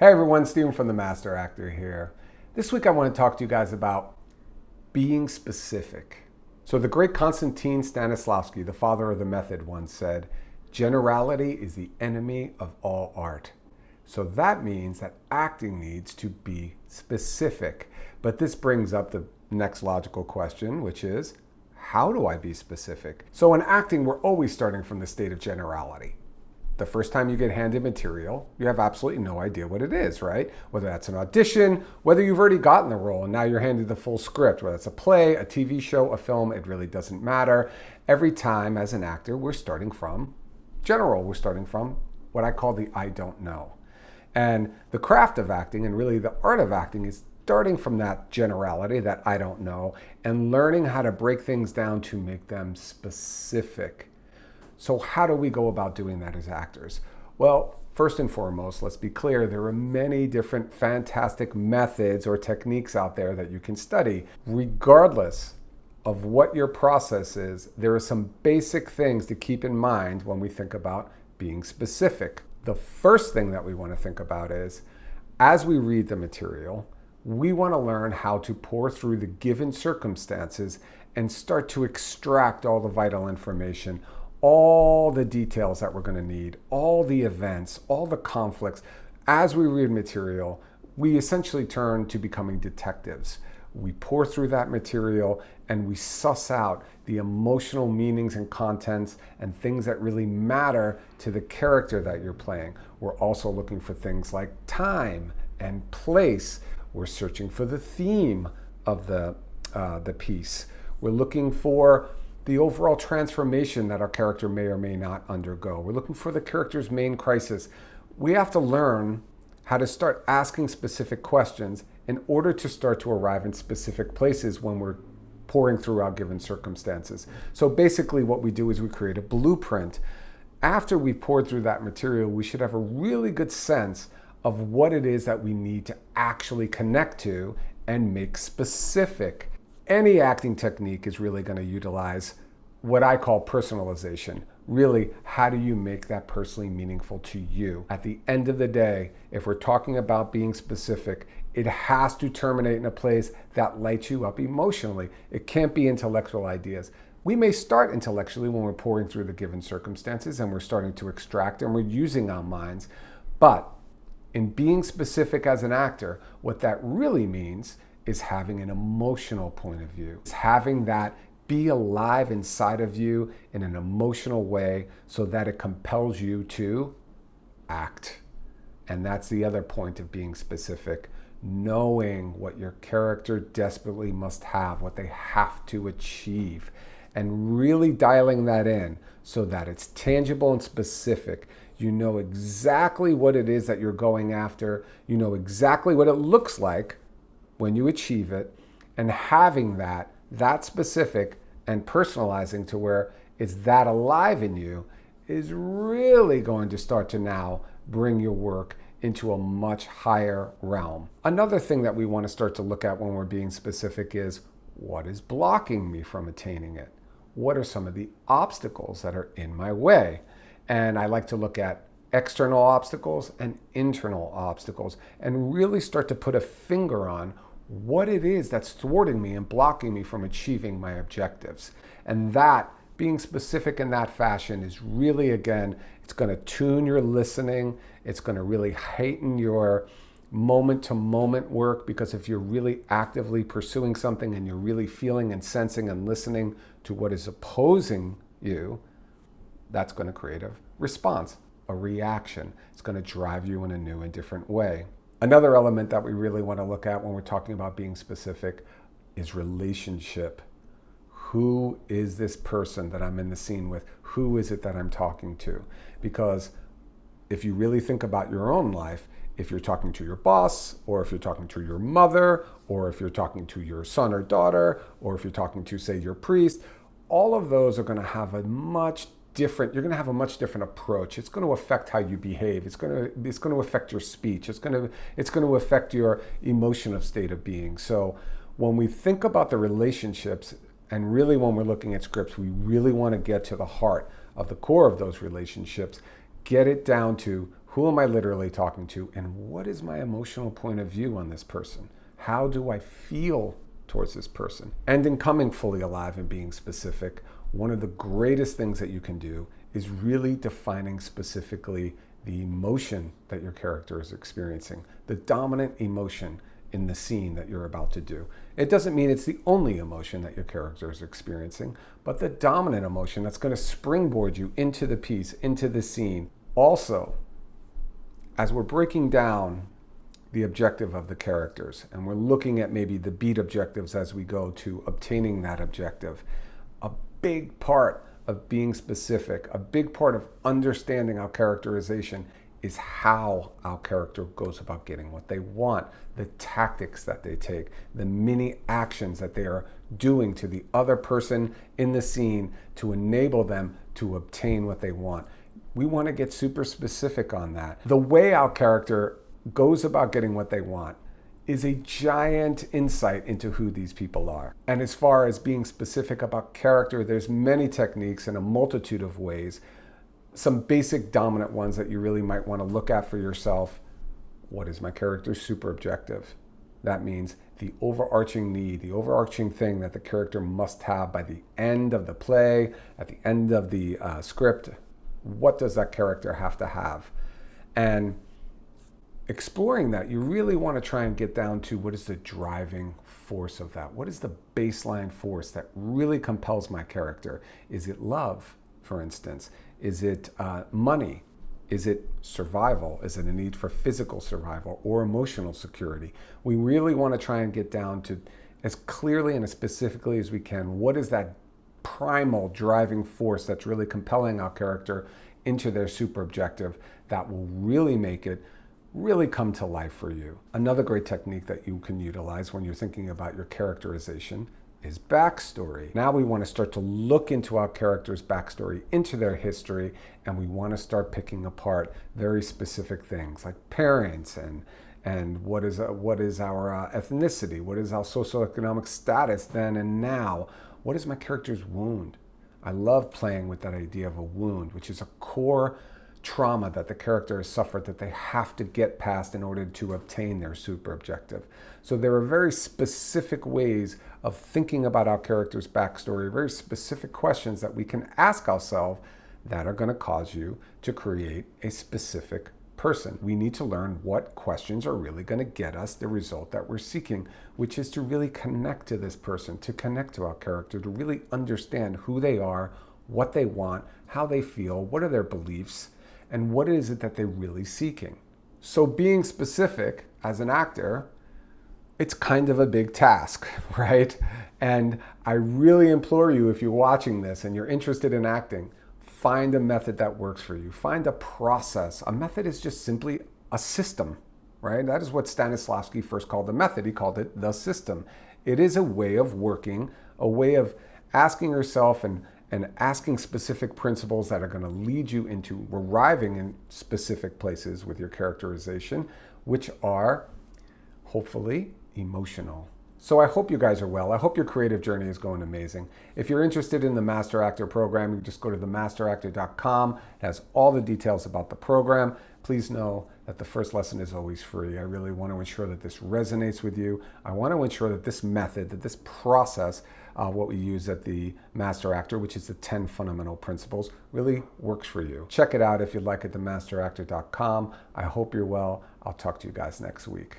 Hey everyone, Steven from The Master Actor here. This week I want to talk to you guys about being specific. So the great Konstantin Stanislavski, the father of the method, once said, "Generality is the enemy of all art." So that means that acting needs to be specific. But this brings up the next logical question, which is, how do I be specific? So in acting, we're always starting from the state of generality. The first time you get handed material, you have absolutely no idea what it is, right? Whether that's an audition, whether you've already gotten the role and now you're handed the full script, whether it's a play, a TV show, a film, it really doesn't matter. Every time as an actor, we're starting from general. We're starting from what I call the I don't know. And the craft of acting and really the art of acting is starting from that generality, that I don't know, and learning how to break things down to make them specific. So how do we go about doing that as actors? Well, first and foremost, let's be clear, there are many different fantastic methods or techniques out there that you can study. Regardless of what your process is, there are some basic things to keep in mind when we think about being specific. The first thing that we want to think about is, as we read the material, we want to learn how to pore through the given circumstances and start to extract all the vital information, all the details that we're going to need, all the events, all the conflicts. As we read material, we essentially turn to becoming detectives. We pour through that material and we suss out the emotional meanings and contents and things that really matter to the character that you're playing. We're also looking for things like time and place. We're searching for the theme of the piece. We're looking for the overall transformation that our character may or may not undergo. We're looking for the character's main crisis. We have to learn how to start asking specific questions in order to start to arrive in specific places when we're pouring through our given circumstances. So basically what we do is we create a blueprint. After we've poured through that material, we should have a really good sense of what it is that we need to actually connect to and make specific. Any acting technique is really going to utilize what I call personalization. Really, how do you make that personally meaningful to you? At the end of the day, if we're talking about being specific, it has to terminate in a place that lights you up emotionally. It can't be intellectual ideas. We may start intellectually when we're pouring through the given circumstances and we're starting to extract and we're using our minds. But in being specific as an actor, what that really means is having an emotional point of view. It's having that be alive inside of you in an emotional way so that it compels you to act. And that's the other point of being specific. Knowing what your character desperately must have, what they have to achieve, and really dialing that in so that it's tangible and specific. You know exactly what it is that you're going after. You know exactly what it looks like when you achieve it, and having that specific and personalizing to where it's that alive in you is really going to start to now bring your work into a much higher realm. Another thing that we want to start to look at when we're being specific is, what is blocking me from attaining it? What are some of the obstacles that are in my way? And I like to look at external obstacles and internal obstacles and really start to put a finger on what it is that's thwarting me and blocking me from achieving my objectives. And that, being specific in that fashion, is really, again, it's going to tune your listening. It's going to really heighten your moment-to-moment work, because if you're really actively pursuing something and you're really feeling and sensing and listening to what is opposing you, that's going to create a response, a reaction. It's going to drive you in a new and different way. Another element that we really want to look at when we're talking about being specific is relationship. Who is this person that I'm in the scene with? Who is it that I'm talking to? Because if you really think about your own life, if you're talking to your boss, or if you're talking to your mother, or if you're talking to your son or daughter, or if you're talking to, say, your priest, all of those are going to have a much different, you're going to have a much different approach. It's going to affect how you behave. It's going to affect your speech. It's going to affect your emotional state of being. So when we think about the relationships, and really when we're looking at scripts, we really want to get to the heart of the core of those relationships, get it down to Who am I literally talking to? And what is my emotional point of view on this person? How do I feel towards this person? And in coming fully alive and being specific, one of the greatest things that you can do is really defining specifically the emotion that your character is experiencing, the dominant emotion in the scene that you're about to do. It doesn't mean it's the only emotion that your character is experiencing, but the dominant emotion that's going to springboard you into the piece, into the scene. Also, as we're breaking down the objective of the characters and we're looking at maybe the beat objectives as we go to obtaining that objective, a big part of being specific, a big part of understanding our characterization is how our character goes about getting what they want, the tactics that they take, the mini actions that they are doing to the other person in the scene to enable them to obtain what they want. We want to get super specific on that. The way our character goes about getting what they want is a giant insight into who these people are. And as far as being specific about character, there's many techniques in a multitude of ways. Some basic dominant ones that you really might want to look at for yourself. What is my character's super objective? That means the overarching need, the overarching thing that the character must have by the end of the play, at the end of the script. What does that character have to have? And exploring that, you really want to try and get down to what is the driving force of that? What is the baseline force that really compels my character? Is it love, for instance? Is it money? Is it survival? Is it a need for physical survival or emotional security? We really want to try and get down to, as clearly and as specifically as we can, what is that primal driving force that's really compelling our character into their super objective that will really make it really come to life for you. Another great technique that you can utilize when you're thinking about your characterization is backstory. Now we want to start to look into our character's backstory, into their history, and we want to start picking apart very specific things like parents and what is our ethnicity, what is our socioeconomic status then and now, what is my character's wound. I love playing with that idea of a wound, which is a core trauma that the character has suffered that they have to get past in order to obtain their super objective. So there are very specific ways of thinking about our character's backstory, very specific questions that we can ask ourselves that are going to cause you to create a specific person. We need to learn what questions are really going to get us the result that we're seeking, which is to really connect to this person, to connect to our character, to really understand who they are, what they want, how they feel, what are their beliefs, and what is it that they're really seeking. So being specific as an actor, it's kind of a big task, right? And I really implore you, if you're watching this and you're interested in acting, find a method that works for you. Find a process. A method is just simply a system, right? That is what Stanislavski first called the method. He called it the system. It is a way of working, a way of asking yourself and asking specific principles that are going to lead you into arriving in specific places with your characterization, which are hopefully emotional. So I hope you guys are well. I hope your creative journey is going amazing. If you're interested in the Master Actor program, you just go to themasteractor.com. It has all the details about the program. Please know that the first lesson is always free. I really want to ensure that this resonates with you. I want to ensure that this method, that this process, what we use at the Master Actor, which is the 10 fundamental principles, really works for you. Check it out if you'd like at themasteractor.com. I hope you're well. I'll talk to you guys next week.